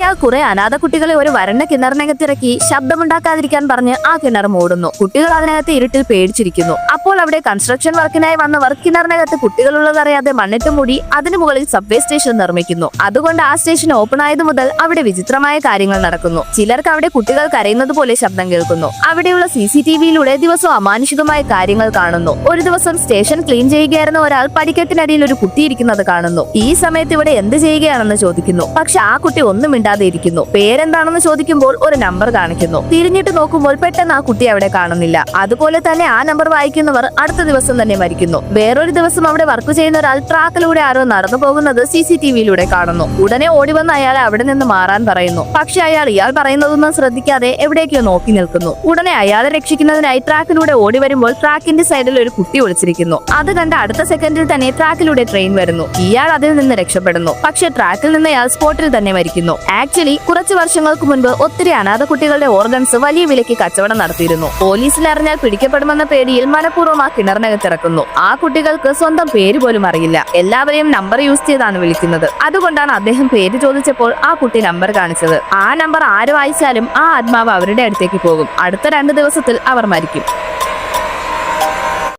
അയാൾ കുറെ അനാഥ കുട്ടികളെ ഒരു വരണ്ട കിണറിനകത്തിറക്കി ശബ്ദമുണ്ടാക്കാതിരിക്കാൻ പറഞ്ഞ് ആ കിണർ മൂടുന്നു. കുട്ടികൾ അതിനകത്ത് ഇരുട്ടിൽ പേടിച്ചിരിക്കുന്നു. അപ്പോൾ അവിടെ കൺസ്ട്രക്ഷൻ വർക്കിനായി വന്നവർ കിണറിനകത്ത് കുട്ടികളുള്ളതറിയാതെ മണ്ണിട്ട് മൂടി അതിനു മുകളിൽ സബ്വേ സ്റ്റേഷൻ നിർമ്മിക്കുന്നു. അതുകൊണ്ട് ആ സ്റ്റേഷൻ ഓപ്പൺ ആയത് മുതൽ അവിടെ വിചിത്രമായ കാര്യങ്ങൾ നടക്കുന്നു. ചിലർക്ക് അവിടെ കുട്ടികൾ കരയുന്നത് പോലെ ശബ്ദം കേൾക്കുന്നു. അവിടെയുള്ള CCTV-യിലൂടെ ദിവസവും അമാനുഷികമായ കാര്യങ്ങൾ കാണുന്നു. ഒരു ദിവസം സ്റ്റേഷൻ ക്ലീൻ ചെയ്യുകയായിരുന്ന ഒരാൾ പടിക്കെട്ടിനടിയിൽ ഒരു കുട്ടി ഇരിക്കുന്നത് കാണുന്നു. ഈ സമയത്ത് ഇവിടെ എന്ത് ചെയ്യുകയാണെന്ന് ചോദിക്കുന്നു. പക്ഷെ ആ കുട്ടി ഒന്നും മിണ്ടാതെ ഇരിക്കുന്നു. പേരെന്താണെന്ന് ചോദിക്കുമ്പോൾ ഒരു നമ്പർ കാണിക്കുന്നു. തിരിഞ്ഞിട്ട് നോക്കുമ്പോൾ പെട്ടെന്ന് ആ കുട്ടി അവിടെ കാണുന്നില്ല. അതുപോലെ തന്നെ ആ നമ്പർ വായിക്കുന്നവർ അടുത്ത ദിവസം തന്നെ മരിക്കുന്നു. വേറൊരു ദിവസം അവിടെ വർക്ക് ചെയ്യുന്ന ഒരാൾ ട്രാക്കിലൂടെ ആരോ നടന്നു പോകുന്നത് CCTV-യിലൂടെ കാണുന്നു. ഉടനെ ഓടി വന്ന് അയാളെ അവിടെ നിന്ന് മാറാൻ പറയുന്നു. പക്ഷെ ഇയാൾ പറയുന്നതൊന്നും ശ്രദ്ധിക്കാതെ എവിടേക്കോ നോക്കി നിൽക്കുന്നു. ഉടനെ അയാളെ രക്ഷിക്കുന്നതിനായി ട്രാക്കിലൂടെ ഓടി വരുമ്പോൾ ട്രാക്കിന്റെ സൈഡിൽ ഒരു കുട്ടി ഒളിച്ചിരിക്കുന്നു. അത് കണ്ട അടുത്ത സെക്കൻഡിൽ തന്നെ ട്രാക്കിലൂടെ ട്രെയിൻ വരുന്നു. ഇയാൾ അതിൽ നിന്ന് രക്ഷപ്പെടുന്നു. പക്ഷെ ട്രാക്കിൽ നിന്ന് അയാൾ സ്പോട്ടിൽ തന്നെ മരിക്കുന്നു. ആക്ച്വലി കുറച്ച് വർഷങ്ങൾക്ക് മുൻപ് ഒത്തിരി അനാഥ കുട്ടികളുടെ ഓർഗൻസ് വലിയ വിലയ്ക്ക് കച്ചവടം നടത്തിയിരുന്നു. പോലീസിൽ അറിഞ്ഞാൽ പിടിക്കപ്പെടുമെന്ന പേടിയിൽ മനഃപൂർവ്വം ആ കിണറിനകത്തിറക്കുന്നു. ആ കുട്ടികൾക്ക് സ്വന്തം പേര് പോലും അറിയില്ല. എല്ലാവരെയും നമ്പർ യൂസ് ചെയ്താണ് വിളിക്കുന്നത്. അതുകൊണ്ടാണ് അദ്ദേഹം പേര് ചോദിച്ചപ്പോൾ ആ കുട്ടി നമ്പർ കാണിച്ചത്. ആ നമ്പർ ആര് വായിച്ചാലും ആ ആത്മാവ് അവരുടെ അടുത്തേക്ക് പോകും. അടുത്ത 2 ദിവസത്തിൽ അവർ മരിക്കും.